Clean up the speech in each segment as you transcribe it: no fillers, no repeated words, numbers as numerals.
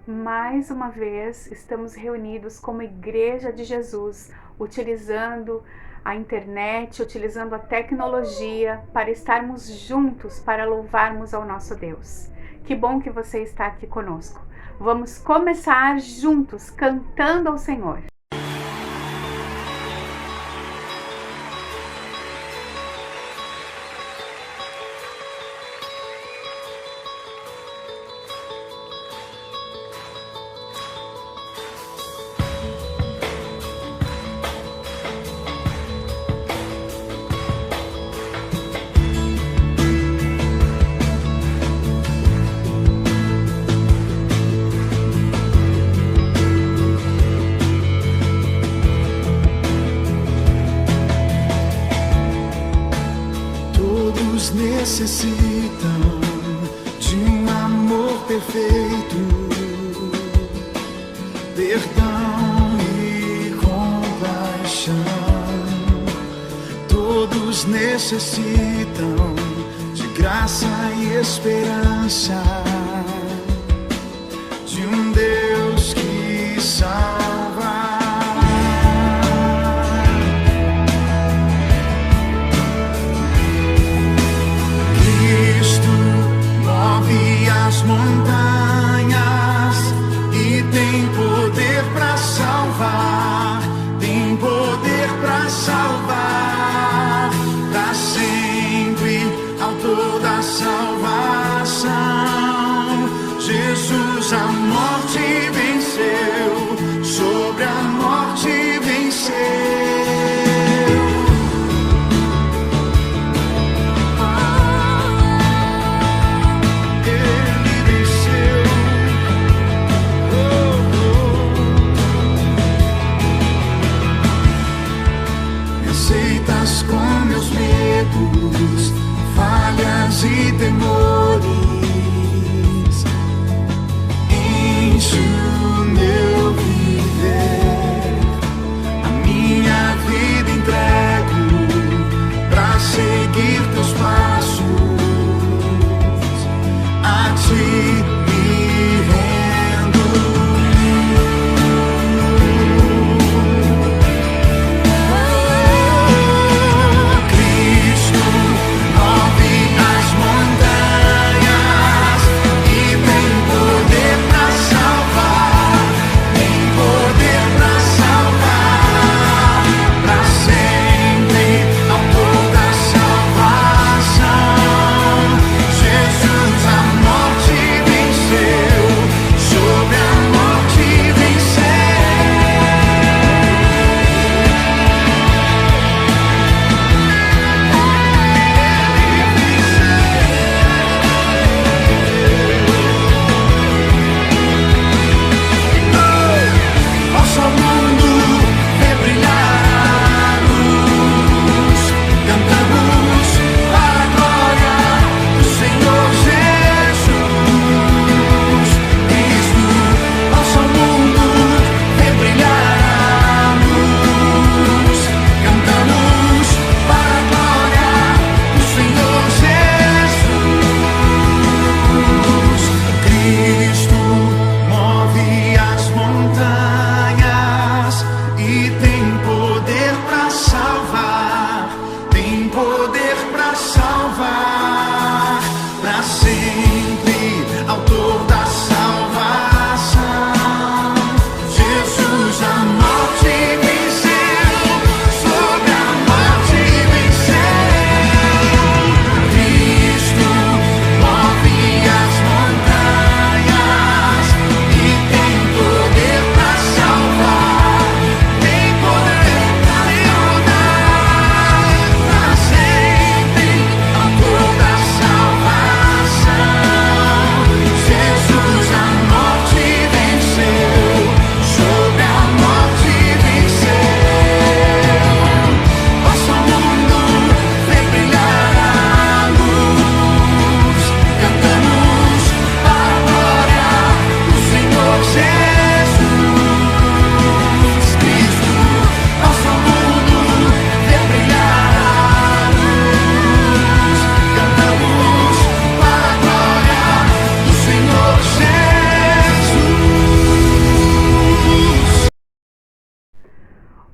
mais uma vez estamos reunidos como Igreja de Jesus, utilizando a internet, utilizando a tecnologia para estarmos juntos, para louvarmos ao nosso Deus. Que bom que você está aqui conosco. Vamos começar juntos, cantando ao Senhor. Necessitam de um amor perfeito, perdão e compaixão. Todos necessitam de graça e esperança, de um Deus que salva. As montanhas e tem poder para salvar, tem poder para salvar, para sempre, autor da salvação.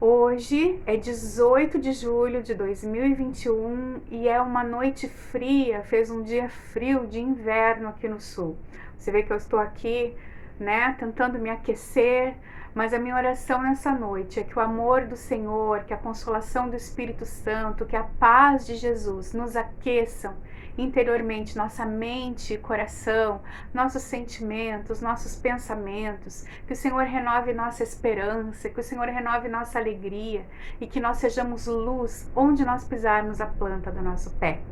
Hoje é 18 de julho de 2021 e é uma noite fria, fez um dia frio de inverno aqui no sul. Você vê que eu estou aqui, né, tentando me aquecer, mas a minha oração nessa noite é que o amor do Senhor, que a consolação do Espírito Santo, que a paz de Jesus nos aqueçam interiormente, nossa mente e coração, nossos sentimentos, nossos pensamentos, que o Senhor renove nossa esperança, que o Senhor renove nossa alegria e que nós sejamos luz onde nós pisarmos a planta do nosso pé.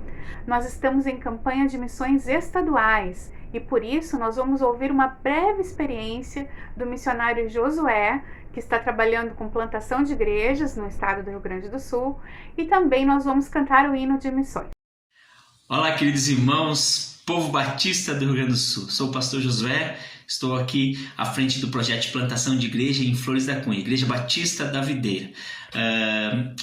Nós estamos em campanha de missões estaduais e por isso nós vamos ouvir uma breve experiência do missionário Josué, que está trabalhando com plantação de igrejas no estado do Rio Grande do Sul, e também nós vamos cantar o hino de missões. Olá, queridos irmãos, povo batista do Rio Grande do Sul. Sou o pastor Josué, estou aqui à frente do projeto de plantação de igreja em Flores da Cunha, Igreja Batista da Videira.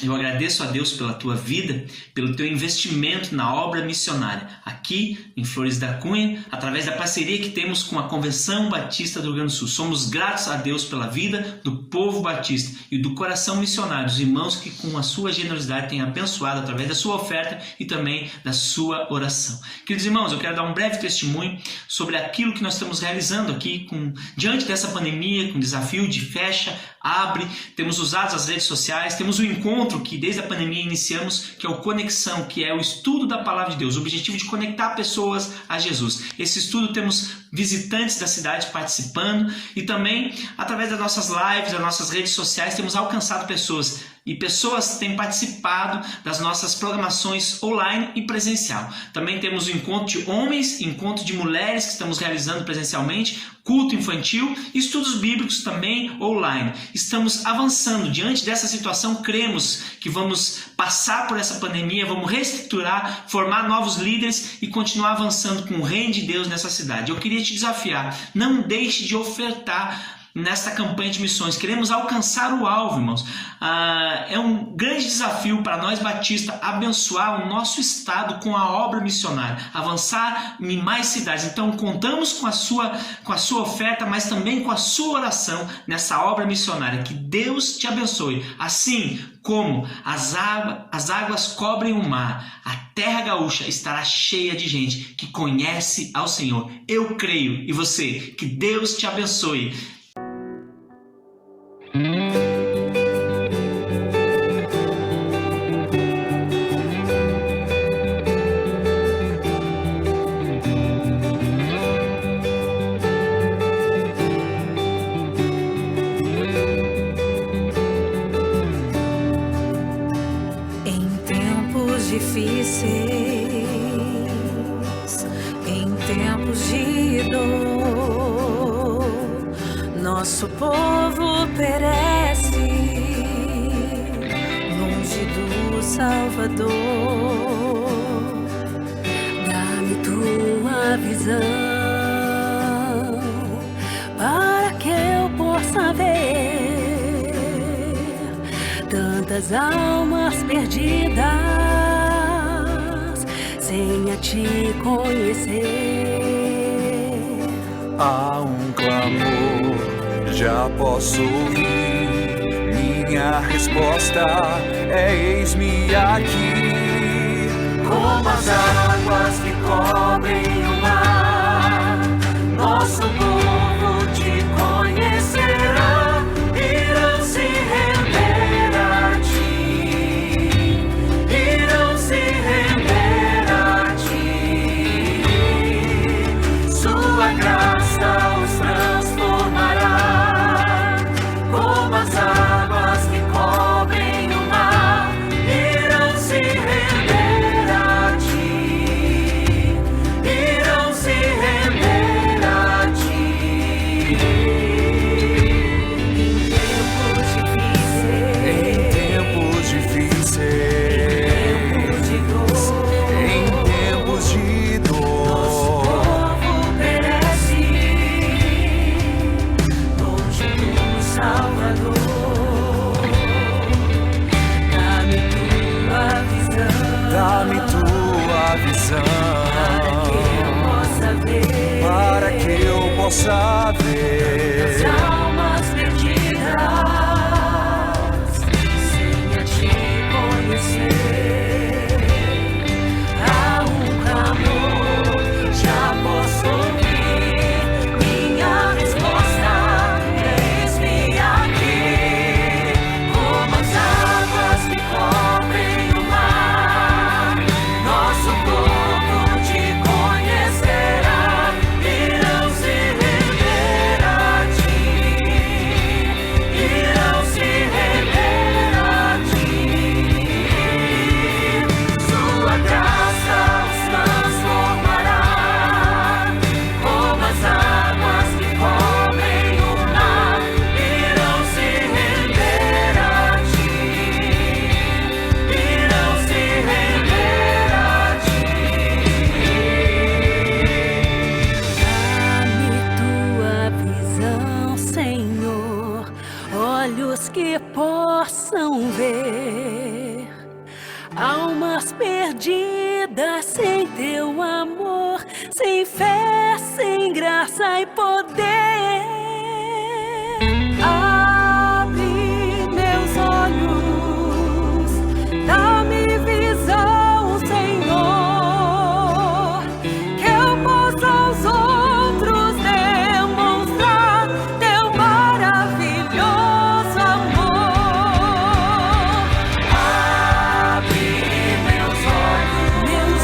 Eu agradeço a Deus pela tua vida, pelo teu investimento na obra missionária aqui em Flores da Cunha, através da parceria que temos com a Convenção Batista do Rio Grande do Sul. Somos gratos a Deus pela vida do povo batista e do coração missionário, dos irmãos que com a sua generosidade têm abençoado através da sua oferta e também da sua oração. Queridos irmãos, eu quero dar um breve testemunho sobre aquilo que nós estamos realizando aqui diante dessa pandemia, com o desafio de fecha, abre, temos usado as redes sociais, temos o encontro que desde a pandemia iniciamos, que é o Conexão, que é o estudo da Palavra de Deus, o objetivo de conectar pessoas a Jesus. Esse estudo temos visitantes da cidade participando e também através das nossas lives, das nossas redes sociais, temos alcançado pessoas. E pessoas têm participado das nossas programações online e presencial. Também temos o encontro de homens, encontro de mulheres que estamos realizando presencialmente, culto infantil e estudos bíblicos também online. Estamos avançando. Diante dessa situação, cremos que vamos passar por essa pandemia, vamos reestruturar, formar novos líderes e continuar avançando com o reino de Deus nessa cidade. Eu queria te desafiar, não deixe de ofertar nesta campanha de missões. Queremos alcançar o alvo, irmãos. É um grande desafio para nós batistas abençoar o nosso estado com a obra missionária, avançar em mais cidades. Então contamos com a sua oferta, mas também com a sua oração nessa obra missionária. Que Deus te abençoe. Assim como as águas cobrem o mar, a terra gaúcha estará cheia de gente que conhece ao Senhor. Eu creio. E você? Que Deus te abençoe. Difíceis, em tempos de dor, nosso povo perece longe do Salvador. Dá-me tua visão para que eu possa ver tantas almas perdidas sem a te conhecer. Há um clamor, já posso ouvir. Minha resposta é: eis-me aqui. Como as águas que cobrem o mar, nosso povo te conhecerá. Irão se render a ti. Irão se render a ti. Sua graça os transformará. Como as águas que cobrem o mar, irão se render a ti. Irão se render a ti. Em tempos difíceis, em tempos de dor, Nosso povo perece longe do Salvador. Dá-me tua visão para que eu possa ver as almas perdidas fé, sem graça e poder. Abre meus olhos, dá-me visão, Senhor, que eu possa aos outros demonstrar teu maravilhoso amor. Abre meus olhos,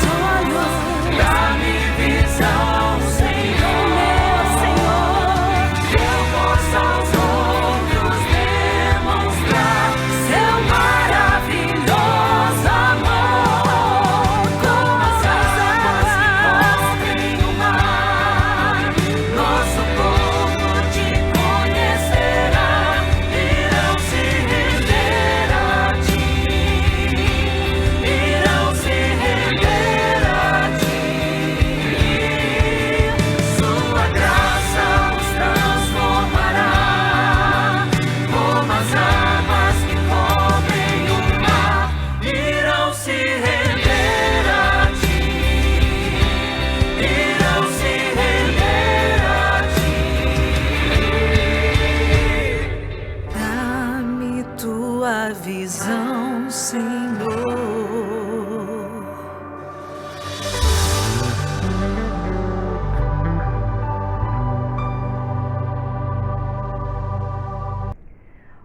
dá-me visão, Senhor, que eu possa aos outros demonstrar seu maravilhoso amor. como as águas que cobrem o mar. Nosso povo te conhecerá, irão se render a ti, irão se render a ti. Sua graça os transformará, como as águas que cobrem o mar, irão se render a ti, irão se render a ti. Dá-me tua visão, Senhor.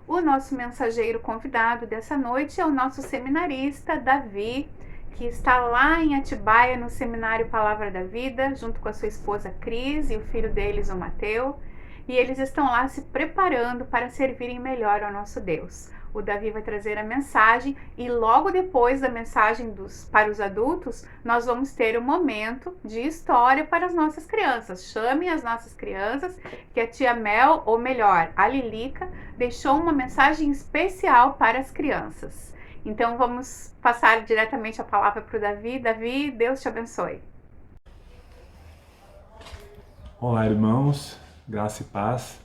O nosso mensageiro convidado dessa noite é o nosso seminarista, Davi, que está lá em Atibaia, no Seminário Palavra da Vida, junto com a sua esposa Cris e o filho deles, o Mateu, e eles estão lá se preparando para servirem melhor ao nosso Deus. O Davi vai trazer a mensagem e logo depois da mensagem para os adultos, nós vamos ter um momento de história para as nossas crianças. Chamem as nossas crianças, que a tia Mel, ou melhor, a Lilica, deixou uma mensagem especial para as crianças. Então vamos passar diretamente a palavra para o Davi. Davi, Deus te abençoe. Olá, irmãos, graça e paz.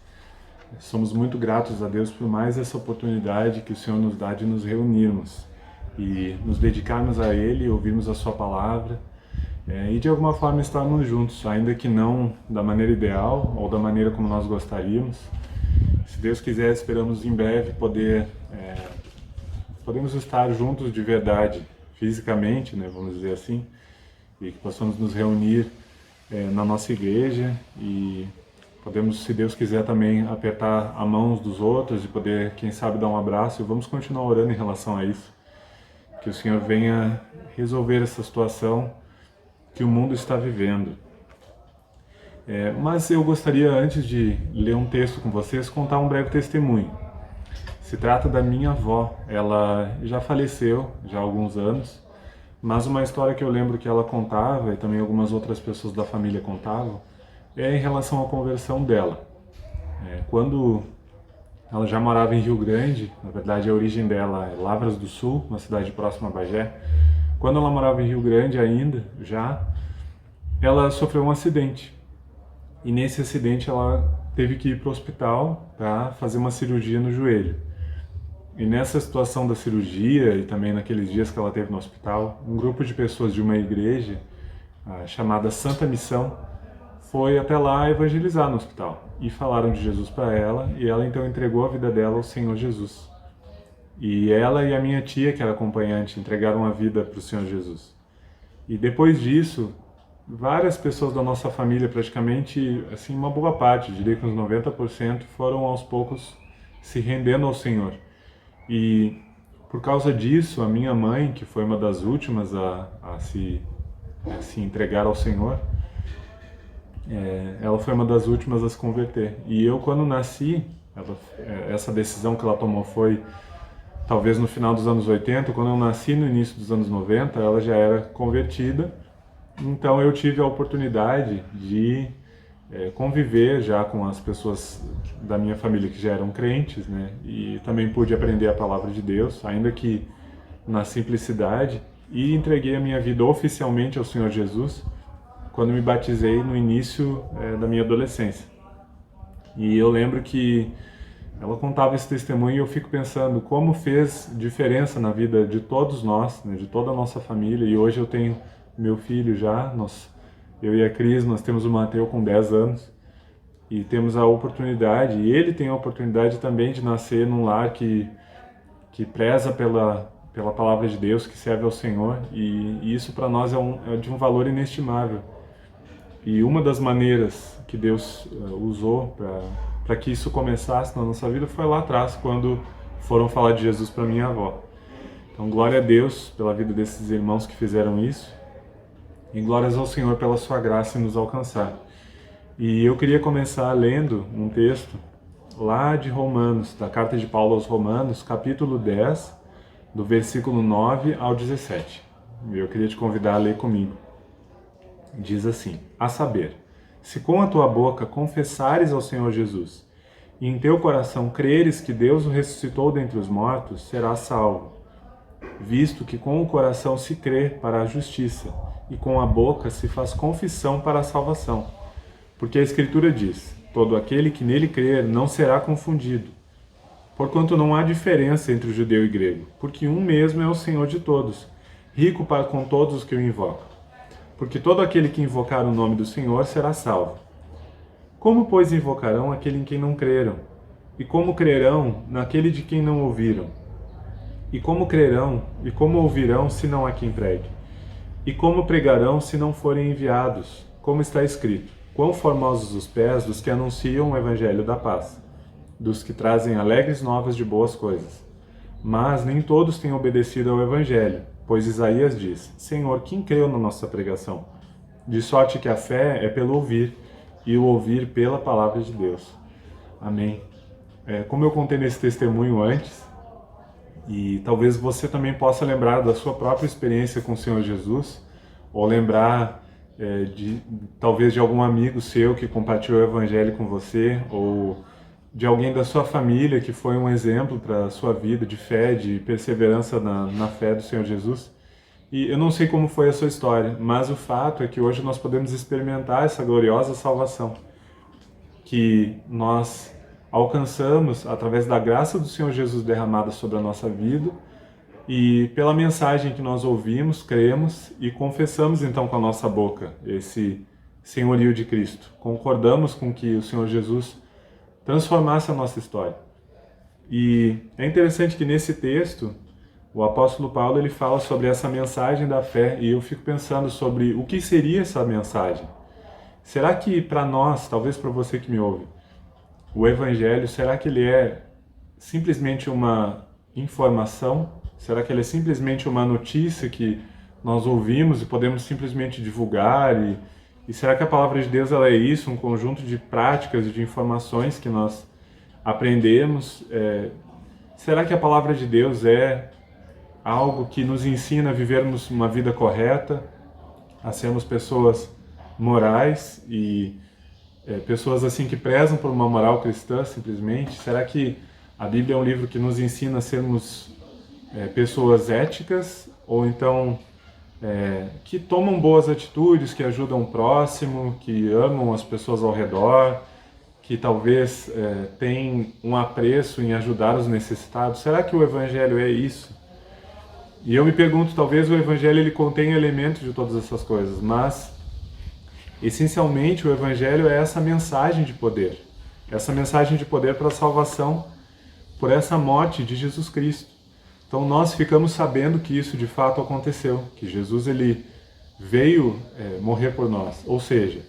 Somos muito gratos a Deus por mais essa oportunidade que o Senhor nos dá de nos reunirmos e nos dedicarmos a Ele, ouvirmos a Sua palavra e de alguma forma estarmos juntos, ainda que não da maneira ideal ou da maneira como nós gostaríamos. Se Deus quiser, esperamos em breve podemos estar juntos de verdade, fisicamente, né, vamos dizer assim, e que possamos nos reunir na nossa igreja e podemos, se Deus quiser, também apertar a mão uns dos outros e poder, quem sabe, dar um abraço. E vamos continuar orando em relação a isso. Que o Senhor venha resolver essa situação que o mundo está vivendo. Mas eu gostaria, antes de ler um texto com vocês, contar um breve testemunho. Se trata da minha avó. Ela já faleceu, já há alguns anos, mas uma história que eu lembro que ela contava, e também algumas outras pessoas da família contavam, em relação à conversão dela. Quando ela já morava em Rio Grande, na verdade a origem dela é Lavras do Sul, uma cidade próxima a Bagé. Quando ela morava em Rio Grande ainda, ela sofreu um acidente. E nesse acidente ela teve que ir para o hospital para fazer uma cirurgia no joelho. E nessa situação da cirurgia e também naqueles dias que ela teve no hospital, um grupo de pessoas de uma igreja chamada Santa Missão foi até lá evangelizar no hospital e falaram de Jesus para ela, e ela então entregou a vida dela ao Senhor Jesus. E ela e a minha tia, que era acompanhante, entregaram a vida para o Senhor Jesus. E depois disso, várias pessoas da nossa família, praticamente, assim, uma boa parte, diria que uns 90%, foram aos poucos se rendendo ao Senhor. E por causa disso, a minha mãe, que foi uma das últimas a se entregar ao Senhor, ela foi uma das últimas a se converter. E eu, quando nasci, essa decisão que ela tomou foi talvez no final dos anos 80, quando eu nasci no início dos anos 90, ela já era convertida. Então eu tive a oportunidade de conviver já com as pessoas da minha família que já eram crentes, né? E também pude aprender a palavra de Deus, ainda que na simplicidade, e entreguei a minha vida oficialmente ao Senhor Jesus quando me batizei no início da minha adolescência. E eu lembro que ela contava esse testemunho e eu fico pensando como fez diferença na vida de todos nós, né, de toda a nossa família. E hoje eu tenho meu filho já, nós Eu e a Cris, nós temos o Mateus com 10 anos e temos a oportunidade, e ele tem a oportunidade também de nascer num lar que preza pela palavra de Deus, que serve ao Senhor, e isso para nós é de um valor inestimável. E uma das maneiras que Deus usou para que isso começasse na nossa vida foi lá atrás, quando foram falar de Jesus para minha avó. Então, glória a Deus pela vida desses irmãos que fizeram isso, e glórias ao Senhor pela sua graça em nos alcançar. E eu queria começar lendo um texto lá de Romanos, da carta de Paulo aos Romanos, capítulo 10, do versículo 9 ao 17. Eu queria te convidar a ler comigo. Diz assim: a saber, se com a tua boca confessares ao Senhor Jesus, e em teu coração creres que Deus o ressuscitou dentre os mortos, serás salvo, visto que com o coração se crê para a justiça, e com a boca se faz confissão para a salvação. Porque a Escritura diz: todo aquele que nele crer não será confundido. Porquanto não há diferença entre o judeu e o grego, porque um mesmo é o Senhor de todos, rico para com todos os que o invocam. Porque todo aquele que invocar o nome do Senhor será salvo. Como, pois, invocarão aquele em quem não creram? E como crerão naquele de quem não ouviram? E como crerão e como ouvirão se não há quem pregue? E como pregarão se não forem enviados? Como está escrito: quão formosos os pés dos que anunciam o evangelho da paz, dos que trazem alegres novas de boas coisas. Mas nem todos têm obedecido ao evangelho, pois Isaías diz: Senhor, quem creu na nossa pregação? De sorte que a fé é pelo ouvir, e o ouvir pela palavra de Deus. Amém. Como eu contei nesse testemunho antes, e talvez você também possa lembrar da sua própria experiência com o Senhor Jesus, ou lembrar talvez de algum amigo seu que compartilhou o evangelho com você, ou de alguém da sua família que foi um exemplo para a sua vida de fé, de perseverança na fé do Senhor Jesus. E eu não sei como foi a sua história, mas o fato é que hoje nós podemos experimentar essa gloriosa salvação que nós alcançamos através da graça do Senhor Jesus derramada sobre a nossa vida e pela mensagem que nós ouvimos, cremos e confessamos então com a nossa boca esse senhorio de Cristo. Concordamos com que o Senhor Jesus transformasse a nossa história. E é interessante que nesse texto o apóstolo Paulo ele fala sobre essa mensagem da fé, e eu fico pensando sobre o que seria essa mensagem. Será que para nós, talvez para você que me ouve, o evangelho, será que ele é simplesmente uma informação? Será que ele é simplesmente uma notícia que nós ouvimos e podemos simplesmente divulgar? E será que a palavra de Deus ela é isso, um conjunto de práticas e de informações que nós aprendemos? Será que a palavra de Deus é algo que nos ensina a vivermos uma vida correta, a sermos pessoas morais e pessoas assim que prezam por uma moral cristã simplesmente? Será que a Bíblia é um livro que nos ensina a sermos pessoas éticas, ou então que tomam boas atitudes, que ajudam o próximo, que amam as pessoas ao redor, que talvez têm um apreço em ajudar os necessitados? Será que o Evangelho é isso? E eu me pergunto, talvez o Evangelho ele contenha elementos de todas essas coisas, mas essencialmente o Evangelho é essa mensagem de poder para a salvação por essa morte de Jesus Cristo. Então nós ficamos sabendo que isso de fato aconteceu, que Jesus ele veio morrer por nós. Ou seja,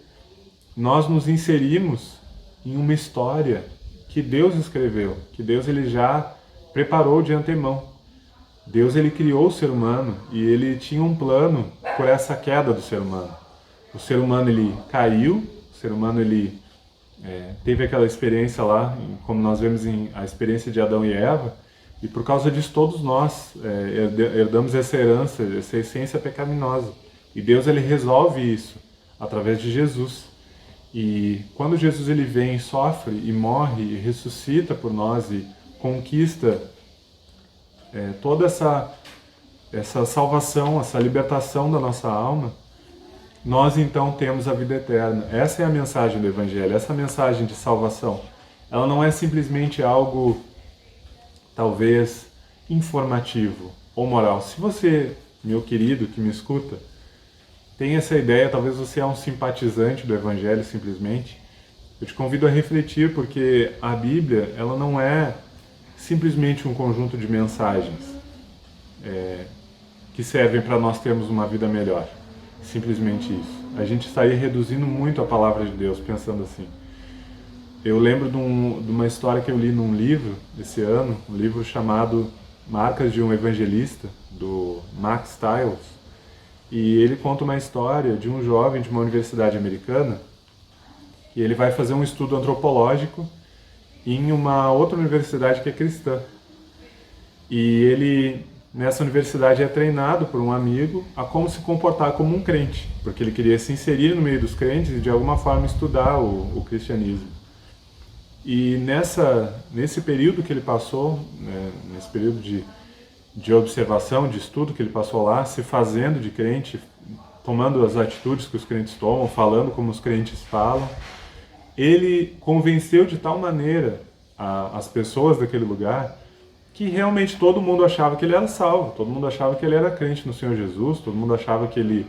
nós nos inserimos em uma história que Deus escreveu, que Deus ele já preparou de antemão. Deus ele criou o ser humano e ele tinha um plano por essa queda do ser humano. O ser humano ele caiu, o ser humano ele teve aquela experiência lá, como nós vemos a experiência de Adão e Eva, e por causa disso todos nós herdamos essa herança, essa essência pecaminosa. E Deus ele resolve isso através de Jesus. E quando Jesus ele vem, sofre e morre e ressuscita por nós e conquista toda essa salvação, essa libertação da nossa alma, nós então temos a vida eterna. Essa é a mensagem do Evangelho, essa mensagem de salvação. Ela não é simplesmente algo, talvez, informativo ou moral. Se você, meu querido, que me escuta, tem essa ideia, talvez você é um simpatizante do Evangelho simplesmente, eu te convido a refletir, porque a Bíblia, ela não é simplesmente um conjunto de mensagens que servem para nós termos uma vida melhor. Simplesmente isso. A gente estaria reduzindo muito a palavra de Deus pensando assim. Eu lembro de uma história que eu li num livro esse ano, um livro chamado Marcas de um Evangelista, do Max Stiles, e ele conta uma história de um jovem de uma universidade americana, e ele vai fazer um estudo antropológico em uma outra universidade que é cristã. E ele, nessa universidade, é treinado por um amigo a como se comportar como um crente, porque ele queria se inserir no meio dos crentes e de alguma forma estudar o cristianismo. E nesse período que ele passou, né, nesse período de observação, de estudo que ele passou lá, se fazendo de crente, tomando as atitudes que os crentes tomam, falando como os crentes falam, ele convenceu de tal maneira as pessoas daquele lugar que realmente todo mundo achava que ele era salvo, todo mundo achava que ele era crente no Senhor Jesus, todo mundo achava que ele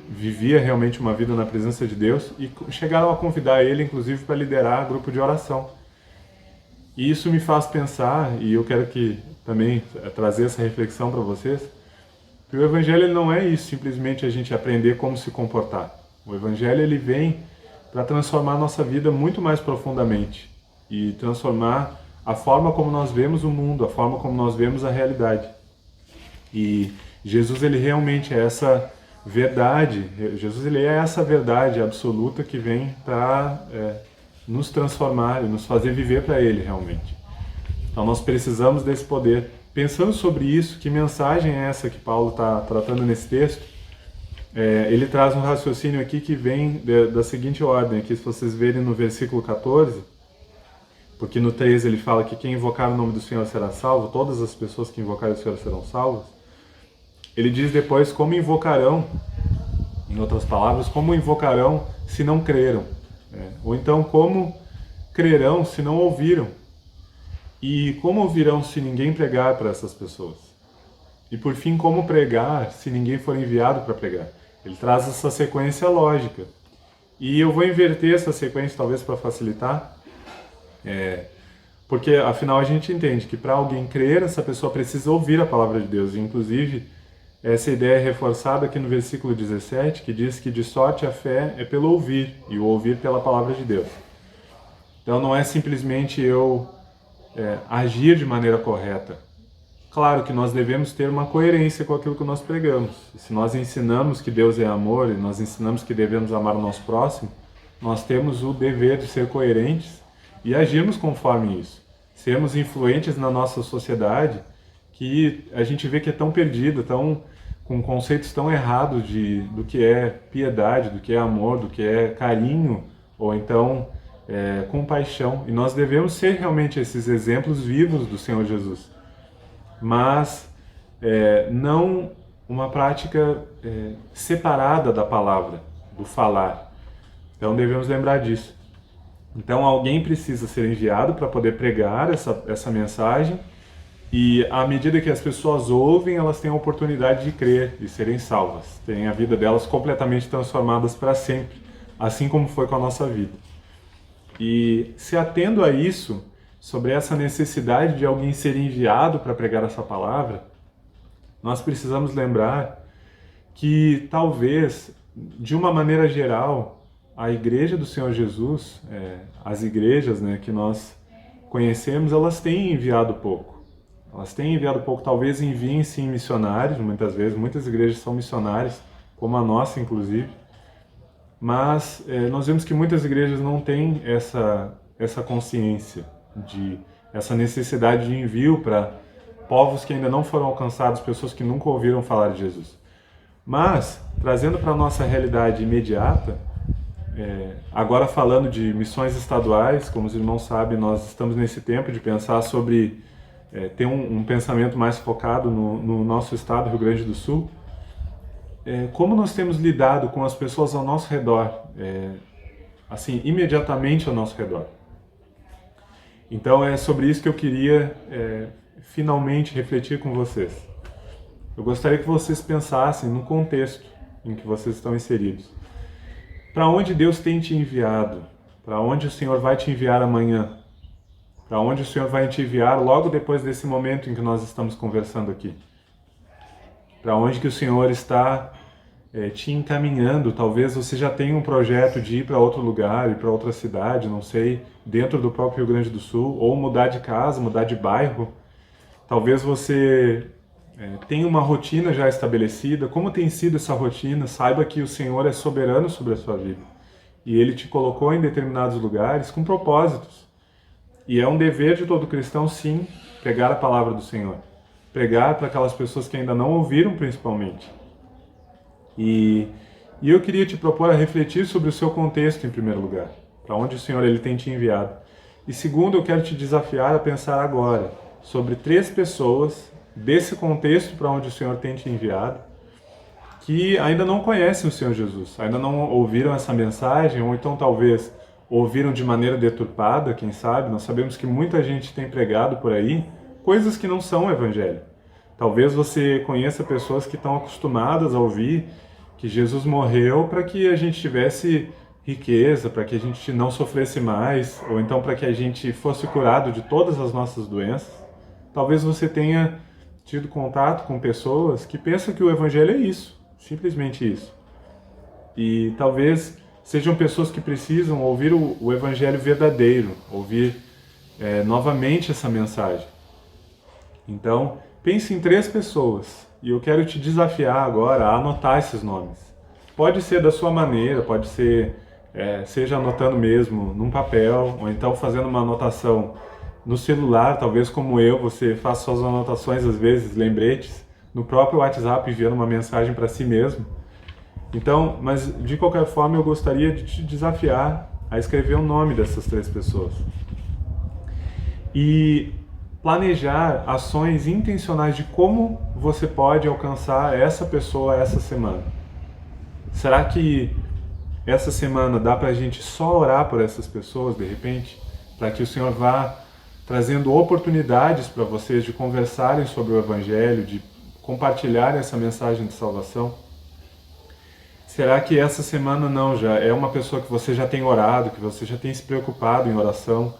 vivia realmente uma vida na presença de Deus, e chegaram a convidar ele, inclusive, para liderar grupo de oração. E isso me faz pensar, e eu quero também trazer essa reflexão para vocês, que o Evangelho não é isso, simplesmente a gente aprender como se comportar. O Evangelho ele vem para transformar a nossa vida muito mais profundamente e transformar a forma como nós vemos o mundo, a forma como nós vemos a realidade. E Jesus ele realmente é essa verdade, Jesus ele é essa verdade absoluta que vem para nos transformar e nos fazer viver para Ele realmente. Então nós precisamos desse poder. Pensando sobre isso, que mensagem é essa que Paulo está tratando nesse texto? Ele traz um raciocínio aqui que vem da seguinte ordem, aqui se vocês verem no versículo 14, porque no 13 ele fala que quem invocar o nome do Senhor será salvo, todas as pessoas que invocarem o Senhor serão salvas. Ele diz depois como invocarão, em outras palavras, como invocarão se não creram, ou então como crerão se não ouviram, e como ouvirão se ninguém pregar para essas pessoas, e por fim como pregar se ninguém for enviado para pregar. Ele traz essa sequência lógica. E eu vou inverter essa sequência, talvez para facilitar, porque afinal a gente entende que para alguém crer, essa pessoa precisa ouvir a palavra de Deus. E, inclusive, essa ideia é reforçada aqui no versículo 17, que diz que de sorte a fé é pelo ouvir, e o ouvir pela palavra de Deus. Então não é simplesmente eu agir de maneira correta. Claro que nós devemos ter uma coerência com aquilo que nós pregamos. Se nós ensinamos que Deus é amor e nós ensinamos que devemos amar o nosso próximo, nós temos o dever de ser coerentes e agirmos conforme isso. Sermos influentes na nossa sociedade, que a gente vê que é tão perdida, com conceitos tão errados do que é piedade, do que é amor, do que é carinho, ou então compaixão. E nós devemos ser realmente esses exemplos vivos do Senhor Jesus. Mas não uma prática separada da palavra, do falar. Então devemos lembrar disso. Então alguém precisa ser enviado para poder pregar essa mensagem, e à medida que as pessoas ouvem, elas têm a oportunidade de crer e serem salvas, terem a vida delas completamente transformadas para sempre, assim como foi com a nossa vida. E se atendo a isso, sobre essa necessidade de alguém ser enviado para pregar essa palavra, nós precisamos lembrar que talvez, de uma maneira geral, a Igreja do Senhor Jesus, as igrejas que nós conhecemos, elas têm enviado pouco. Elas têm enviado pouco, talvez enviem sim missionários, muitas vezes, muitas igrejas são missionárias, como a nossa inclusive, mas nós vemos que muitas igrejas não têm essa consciência, essa necessidade de envio para povos que ainda não foram alcançados, pessoas que nunca ouviram falar de Jesus. Mas, trazendo para a nossa realidade imediata, agora falando de missões estaduais, como os irmãos sabem, nós estamos nesse tempo de pensar sobre ter um pensamento mais focado no nosso estado, Rio Grande do Sul. Como nós temos lidado com as pessoas ao nosso redor, assim, imediatamente ao nosso redor. Então é sobre isso que eu queria finalmente refletir com vocês. Eu gostaria que vocês pensassem no contexto. em que vocês estão inseridos. Para onde Deus tem te enviado? Para onde o Senhor vai te enviar amanhã? Para onde o Senhor vai te enviar logo depois desse momento em que nós estamos conversando aqui? Para onde que o Senhor está te encaminhando? Talvez você já tenha um projeto de ir para outro lugar, ir para outra cidade, não sei, dentro do próprio Rio Grande do Sul, ou mudar de casa, mudar de bairro. Talvez você tenha uma rotina já estabelecida. Como tem sido essa rotina? Saiba que o Senhor é soberano sobre a sua vida. E Ele te colocou em determinados lugares com propósitos. E é um dever de todo cristão, sim, pregar a palavra do Senhor. Pregar para aquelas pessoas que ainda não ouviram, principalmente. E eu queria te propor a refletir sobre o seu contexto, em primeiro lugar. Para onde o Senhor Ele tem te enviado. E segundo, eu quero te desafiar a pensar agora sobre 3 pessoas desse contexto para onde o Senhor tem te enviado, que ainda não conhecem o Senhor Jesus, ainda não ouviram essa mensagem, ou então talvez ouviram de maneira deturpada, quem sabe. Nós sabemos que muita gente tem pregado por aí coisas que não são o Evangelho. Talvez você conheça pessoas que estão acostumadas a ouvir que Jesus morreu para que a gente tivesse riqueza, para que a gente não sofresse mais, ou então para que a gente fosse curado de todas as nossas doenças. Talvez você tenha tido contato com pessoas que pensam que o Evangelho é isso, simplesmente isso. E talvez sejam pessoas que precisam ouvir o Evangelho verdadeiro, ouvir novamente essa mensagem. Então, pense em 3 pessoas e eu quero te desafiar agora a anotar esses nomes. Pode ser da sua maneira, pode ser, seja anotando mesmo num papel, ou então fazendo uma anotação no celular, talvez como eu, você faz suas anotações às vezes, lembretes, no próprio WhatsApp, enviando uma mensagem para si mesmo. Então, mas de qualquer forma eu gostaria de te desafiar a escrever o nome dessas 3 pessoas. E planejar ações intencionais de como você pode alcançar essa pessoa essa semana. Será que essa semana dá para a gente só orar por essas pessoas, de repente? Para que o Senhor vá trazendo oportunidades para vocês de conversarem sobre o Evangelho, de compartilharem essa mensagem de salvação? Será que essa semana não, já é uma pessoa que você já tem orado, que você já tem se preocupado em oração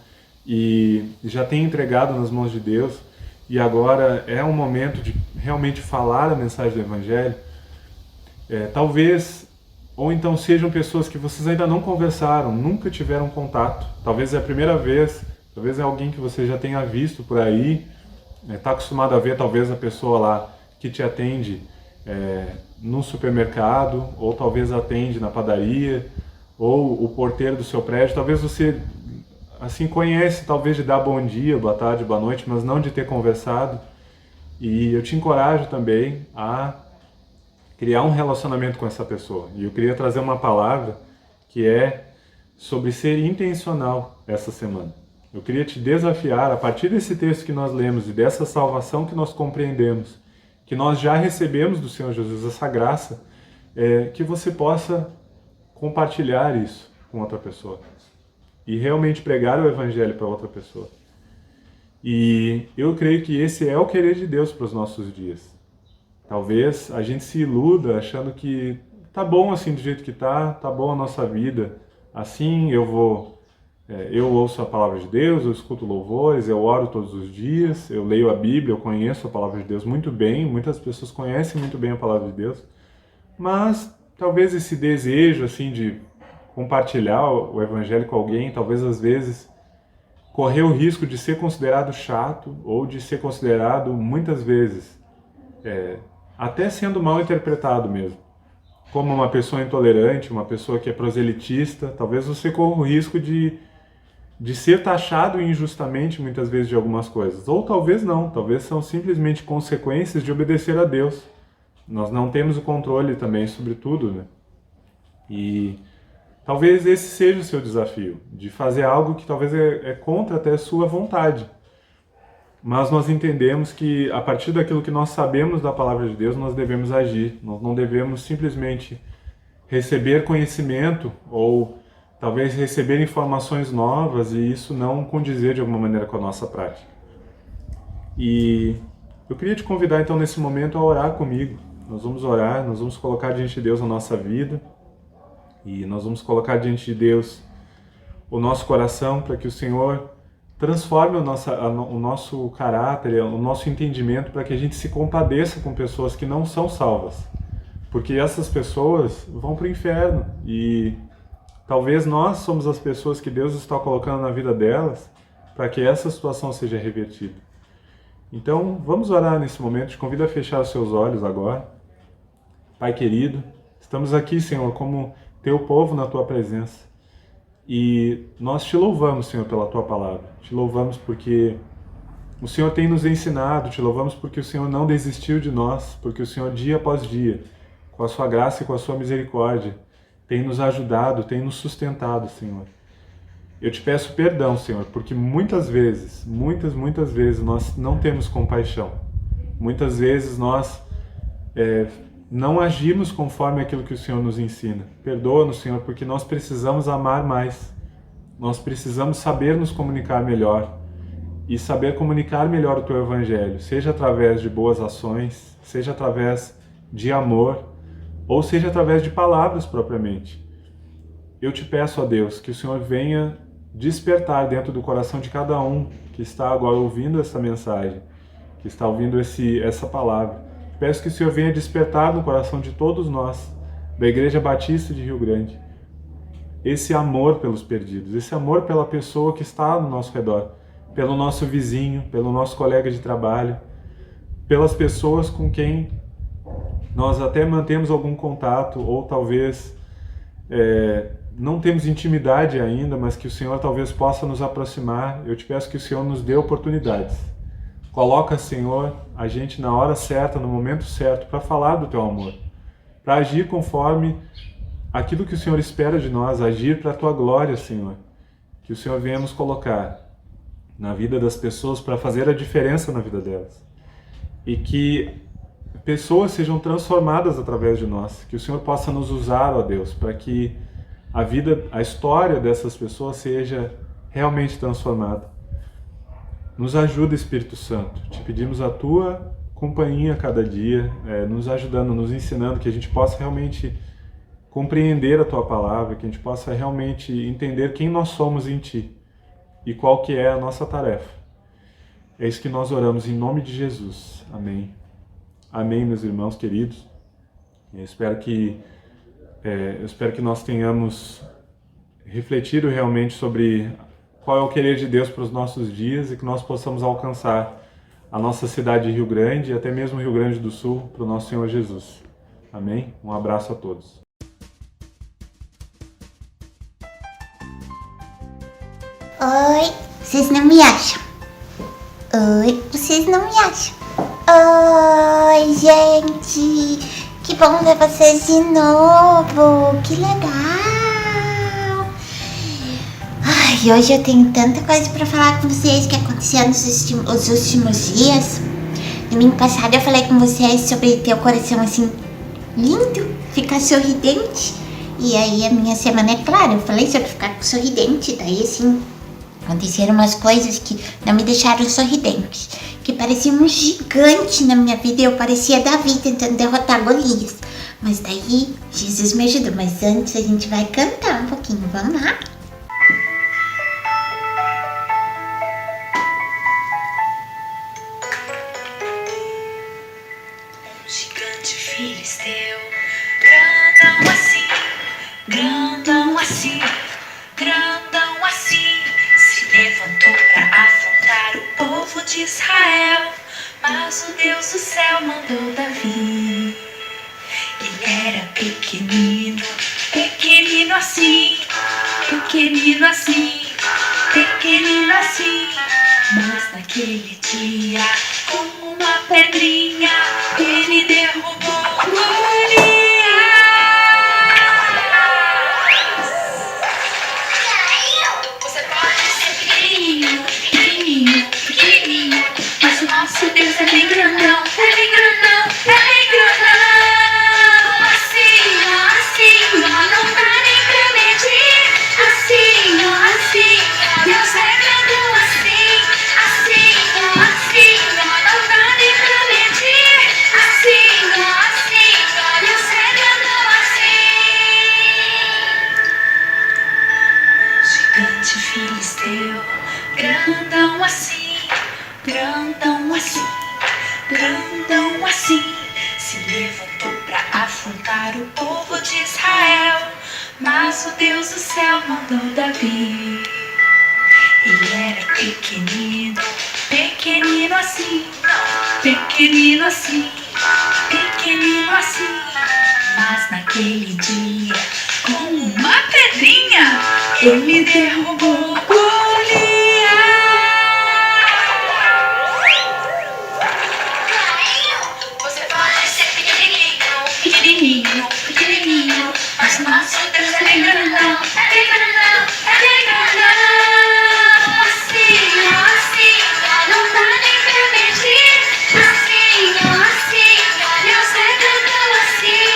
e já tem entregado nas mãos de Deus, e agora é um momento de realmente falar a mensagem do Evangelho? Talvez, ou então sejam pessoas que vocês ainda não conversaram, nunca tiveram contato, talvez é a primeira vez, talvez é alguém que você já tenha visto por aí, está acostumado a ver talvez a pessoa lá que te atende no supermercado, ou talvez atende na padaria, ou o porteiro do seu prédio. Talvez você assim conhece, talvez de dar bom dia, boa tarde, boa noite, mas não de ter conversado. E eu te encorajo também a criar um relacionamento com essa pessoa. E eu queria trazer uma palavra que é sobre ser intencional essa semana. Eu queria te desafiar, a partir desse texto que nós lemos e dessa salvação que nós compreendemos, que nós já recebemos do Senhor Jesus, essa graça, que você possa compartilhar isso com outra pessoa e realmente pregar o Evangelho para outra pessoa. E eu creio que esse é o querer de Deus para os nossos dias. Talvez a gente se iluda achando que tá bom assim do jeito que tá bom a nossa vida, assim eu ouço a palavra de Deus, eu escuto louvores, eu oro todos os dias, eu leio a Bíblia, eu conheço a palavra de Deus muito bem, muitas pessoas conhecem muito bem a palavra de Deus, mas talvez esse desejo assim de compartilhar o Evangelho com alguém, talvez às vezes correr o risco de ser considerado chato ou de ser considerado muitas vezes até sendo mal interpretado mesmo, como uma pessoa intolerante, uma pessoa que é proselitista. Talvez você corra o risco de ser taxado injustamente muitas vezes de algumas coisas, ou talvez não, talvez são simplesmente consequências de obedecer a Deus. Nós não temos o controle também sobre tudo, né? E talvez esse seja o seu desafio, de fazer algo que talvez é contra até a sua vontade. Mas nós entendemos que a partir daquilo que nós sabemos da palavra de Deus, nós devemos agir. Nós não devemos simplesmente receber conhecimento ou talvez receber informações novas e isso não condizer de alguma maneira com a nossa prática. E eu queria te convidar então nesse momento a orar comigo, Nós vamos orar, nós vamos colocar diante de Deus a nossa vida e nós vamos colocar diante de Deus o nosso coração para que o Senhor transforme o nosso caráter, o nosso entendimento, para que a gente se compadeça com pessoas que não são salvas. Porque essas pessoas vão para o inferno e talvez nós somos as pessoas que Deus está colocando na vida delas para que essa situação seja revertida. Então, vamos orar nesse momento. Te convido a fechar os seus olhos agora. Pai querido, estamos aqui, Senhor, como teu povo na tua presença. E nós te louvamos, Senhor, pela tua palavra. Te louvamos porque o Senhor tem nos ensinado. Te louvamos porque o Senhor não desistiu de nós. Porque o Senhor, dia após dia, com a sua graça e com a sua misericórdia, tem nos ajudado, tem nos sustentado, Senhor. Eu te peço perdão, Senhor, porque muitas vezes nós não temos compaixão. Muitas vezes nós não agimos conforme aquilo que o Senhor nos ensina. Perdoa-nos, Senhor, porque nós precisamos amar mais. Nós precisamos saber nos comunicar melhor e saber comunicar melhor o Teu Evangelho, seja através de boas ações, seja através de amor, ou seja através de palavras propriamente. Eu te peço, ó Deus, que o Senhor venha despertar dentro do coração de cada um que está agora ouvindo essa mensagem, que está ouvindo essa palavra. Peço que o Senhor venha despertar no coração de todos nós, da Igreja Batista de Rio Grande, esse amor pelos perdidos, esse amor pela pessoa que está no nosso redor, pelo nosso vizinho, pelo nosso colega de trabalho, pelas pessoas com quem nós até mantemos algum contato, ou talvez não temos intimidade ainda, mas que o Senhor talvez possa nos aproximar. Eu te peço que o Senhor nos dê oportunidades. Coloca, Senhor, a gente na hora certa, no momento certo, para falar do Teu amor, para agir conforme aquilo que o Senhor espera de nós, agir para a Tua glória, Senhor. Que o Senhor venha nos colocar na vida das pessoas para fazer a diferença na vida delas. E que pessoas sejam transformadas através de nós. Que o Senhor possa nos usar, ó Deus, para que a história dessas pessoas seja realmente transformada. Nos ajuda, Espírito Santo. Te pedimos a Tua companhia a cada dia, nos ajudando, nos ensinando, que a gente possa realmente compreender a Tua palavra, que a gente possa realmente entender quem nós somos em Ti e qual que é a nossa tarefa. É isso que nós oramos em nome de Jesus. Amém. Amém, meus irmãos queridos. Eu espero que nós tenhamos refletido realmente sobre qual é o querer de Deus para os nossos dias e que nós possamos alcançar a nossa cidade de Rio Grande e até mesmo Rio Grande do Sul para o nosso Senhor Jesus. Amém? Um abraço a todos. Oi, vocês não me acham? Oi, vocês não me acham? Oi, gente! Que bom ver vocês de novo! Que legal! Ai, hoje eu tenho tanta coisa pra falar com vocês que aconteceu nos últimos dias. Domingo passado eu falei com vocês sobre ter o coração assim, lindo, ficar sorridente. E aí a minha semana, é claro, eu falei sobre ficar sorridente, daí assim, aconteceram umas coisas que não me deixaram sorridente, que parecia um gigante na minha vida e eu parecia Davi tentando derrotar Golias. Mas daí Jesus me ajudou. Mas antes a gente vai cantar um pouquinho, vamos lá? Gigante filisteu, grandão assim, grandão assim, grandão assim, se levantou para afrontar o povo de Israel. Mas o Deus do céu mandou Davi. Ele era pequenino, pequenino assim, pequenino assim, pequenino assim. Mas naquele dia, com uma pedrinha, ele derrubou Golias. Você pode ser pequenininho, pequenininho, pequenininho, mas o nosso Deus é bem grandão, é bem grandão, é bem grandão. Assim, ó, assim, ó, não dá nem pra medir. Assim, ó, assim, ó, Deus é grandão assim. Assim, ó, não dá nem pra medir. Assim, ó, assim. gigante filisteu, grandão assim, grandão assim, grandão assim, se levantou pra afrontar o povo de Israel. Mas o Deus do céu mandou Davi. Ele era pequenino, pequenino assim, pequenino assim, pequenino assim. Mas naquele dia, com uma pedrinha, ele derrubou Golias. Você pode ser pequenininho, Pequenininho, pequenininho, mas nosso Deus é grandão, é grandão, é grandão. assim, assim, não dá nem pra medir. Assim, assim, Deus é grandão assim,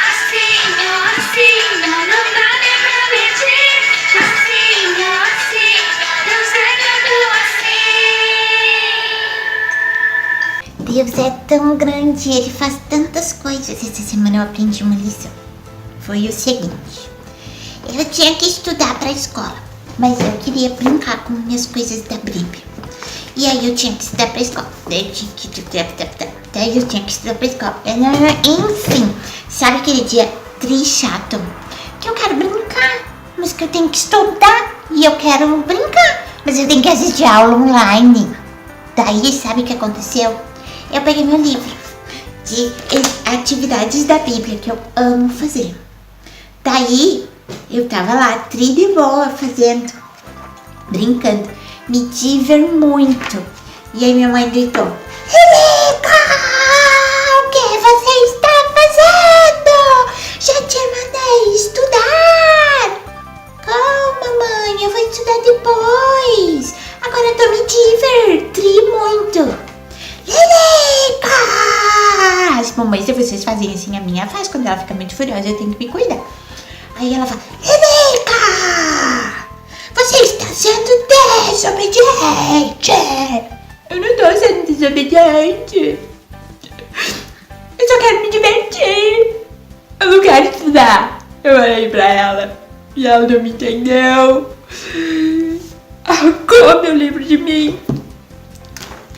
assim, não dá nem pra medir. Assim, Deus é grandão assim. Deus é tão grande, ele faz tantas coisas. Essa semana eu aprendi uma lição. Foi o seguinte: eu tinha que estudar para a escola, mas eu queria brincar com minhas coisas da Bíblia. E aí eu tinha que estudar para a escola. Daí eu tinha que estudar para a escola. Enfim, sabe aquele dia chato? Que eu quero brincar, mas que eu tenho que estudar. E eu quero brincar, mas eu tenho que assistir aula online. Daí, sabe o que aconteceu? Eu peguei meu livro de atividades da Bíblia que eu amo fazer. Daí, eu tava lá, tri de boa, fazendo, brincando, me diver muito. E aí minha mãe gritou: Rebeca, o que você está fazendo? Já te mandei estudar. Calma, mãe, eu vou estudar depois. Agora eu tô me diverti muito. Rebeca! As mamães, se vocês fazem assim, a minha faz. Quando ela fica muito furiosa, eu tenho que me cuidar. Aí ela fala: Rebeca, você está sendo desobediente. Eu não tô sendo desobediente. Eu só quero me divertir. Eu não quero estudar. Eu olhei pra ela e ela não me entendeu. Arrancou meu livro de mim.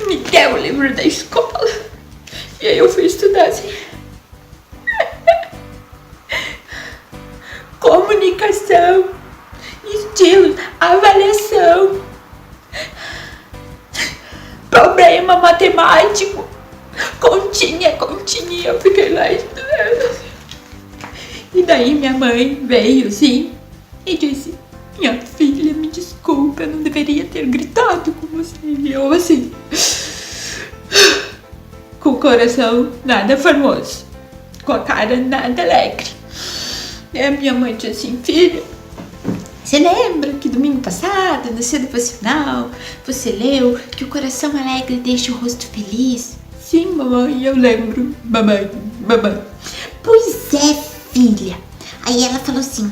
Me deu o livro da escola. E aí eu fui estudar assim. Comunicação, estilo, avaliação, problema matemático, continha, eu fiquei lá estudando. E daí minha mãe veio assim e disse: minha filha, me desculpa, eu não deveria ter gritado com você. E eu assim, com o coração nada formoso, com a cara nada alegre. E a minha mãe disse assim: filha, você lembra que domingo passado, no seu devocional, você leu que o coração alegre deixa o rosto feliz? Sim, mamãe, eu lembro, mamãe. Pois é, filha. Aí ela falou assim: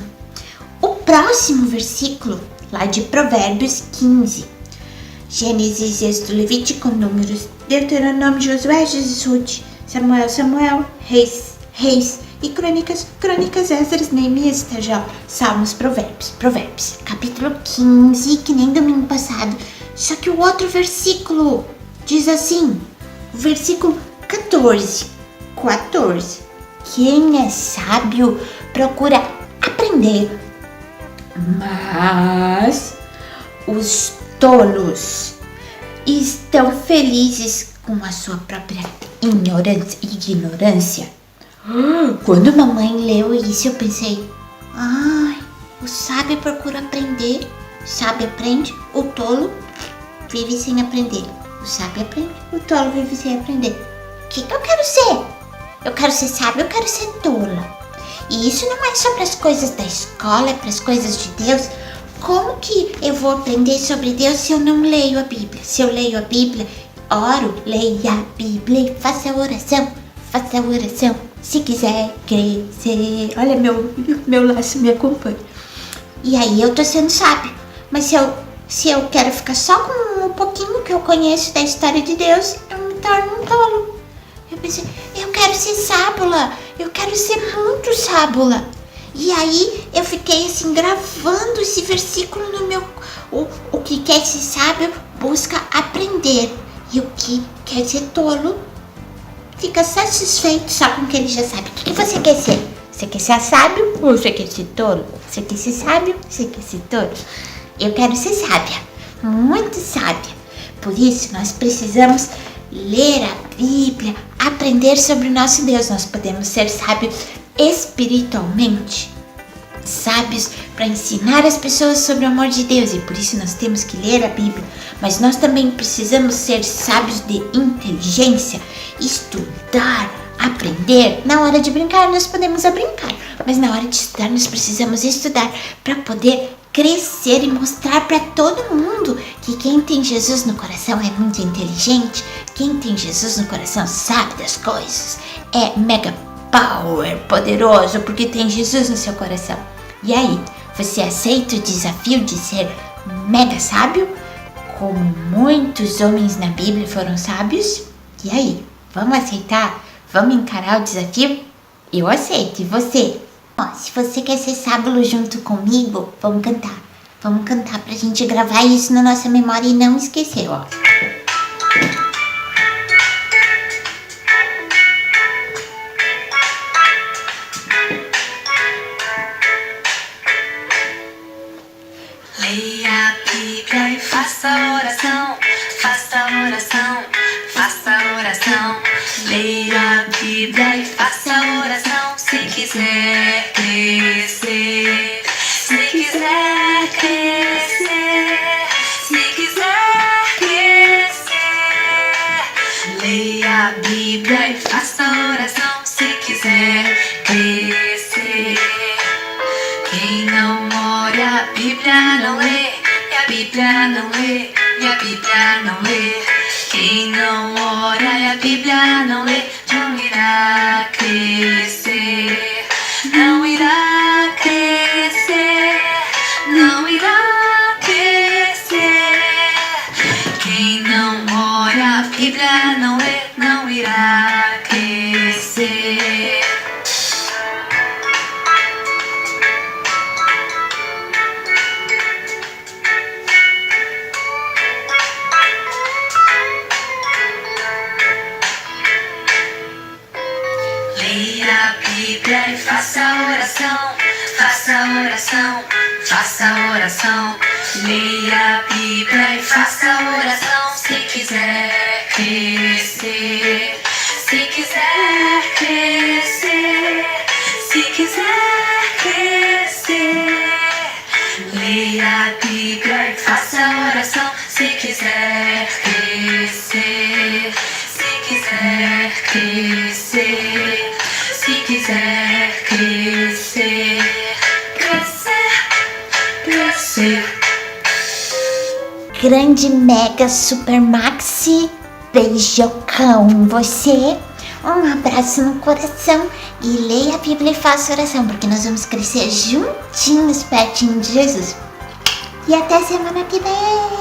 o próximo versículo, lá de Provérbios 15, Gênesis, Êxodo, Levítico, Números, Deuteronômio, Josué, Jude, Samuel, Reis, e Crônicas, Esdras, Neemias, Esdras, Salmos, Provérbios, capítulo 15, que nem domingo passado. Só que o outro versículo diz assim, o versículo 14, quem é sábio procura aprender, mas os tolos estão felizes com a sua própria ignorância. Quando mamãe leu isso, eu pensei: ai, o sábio procura aprender, o sábio aprende, o tolo vive sem aprender. O sábio aprende, o tolo vive sem aprender. O que eu quero ser? Eu quero ser sábio, eu quero ser tola. E isso não é só para as coisas da escola, é para as coisas de Deus. Como que eu vou aprender sobre Deus se eu não leio a Bíblia? Se eu leio a Bíblia, oro, leia a Bíblia e faça oração. Se quiser crescer. Olha, meu laço me acompanha. E aí eu tô sendo sábio. Mas se eu quero ficar só com um pouquinho que eu conheço da história de Deus, eu me torno um tolo. Eu pensei: eu quero ser sábula. Eu quero ser muito sábula. E aí eu fiquei assim gravando esse versículo no meu... O que quer ser sábio busca aprender. E o que quer ser tolo fica satisfeito só com o que ele já sabe. O que você quer ser? Você quer ser sábio ou você quer ser tolo? Você quer ser sábio ou você quer ser tolo? Eu quero ser sábia, muito sábia. Por isso nós precisamos ler a Bíblia, aprender sobre o nosso Deus. Nós podemos ser sábios espiritualmente, sábios para ensinar as pessoas sobre o amor de Deus, e por isso nós temos que ler a Bíblia. Mas nós também precisamos ser sábios de inteligência, estudar, aprender. Na hora de brincar nós podemos brincar, mas na hora de estudar nós precisamos estudar para poder crescer e mostrar para todo mundo que quem tem Jesus no coração é muito inteligente, quem tem Jesus no coração sabe das coisas, é mega power, poderoso, porque tem Jesus no seu coração. E aí, você aceita o desafio de ser mega sábio, como muitos homens na Bíblia foram sábios? E aí, vamos aceitar? Vamos encarar o desafio? Eu aceito, e você? Se você quer ser sábio junto comigo, vamos cantar. Vamos cantar pra gente gravar isso na nossa memória e não esquecer, ó. Leia a Bíblia e faça oração, faça oração, faça oração. Leia a Bíblia e faça oração se quiser crescer, se quiser crescer, se quiser crescer. Leia a Bíblia e faça oração se quiser crescer. Quem não ora, a Bíblia não lê, e a Bíblia não lê, e a Bíblia não lê. Quem não ora e a Bíblia não lê, não irá crescer, não irá crescer, não irá crescer. Quem não ora, a Bíblia não lê, não irá crescer. Leia a Bíblia e faça oração, faça oração, faça oração. Leia a Bíblia e faça oração se quiser crescer, se quiser crescer, se quiser crescer. Leia a Bíblia e faça oração se quiser crescer, se quiser crescer, se quiser crescer, crescer, crescer. Grande, mega, super maxi beijocão em você. Um abraço no coração e leia a Bíblia e faça oração, porque nós vamos crescer juntinhos, pertinho de Jesus. E até semana que vem.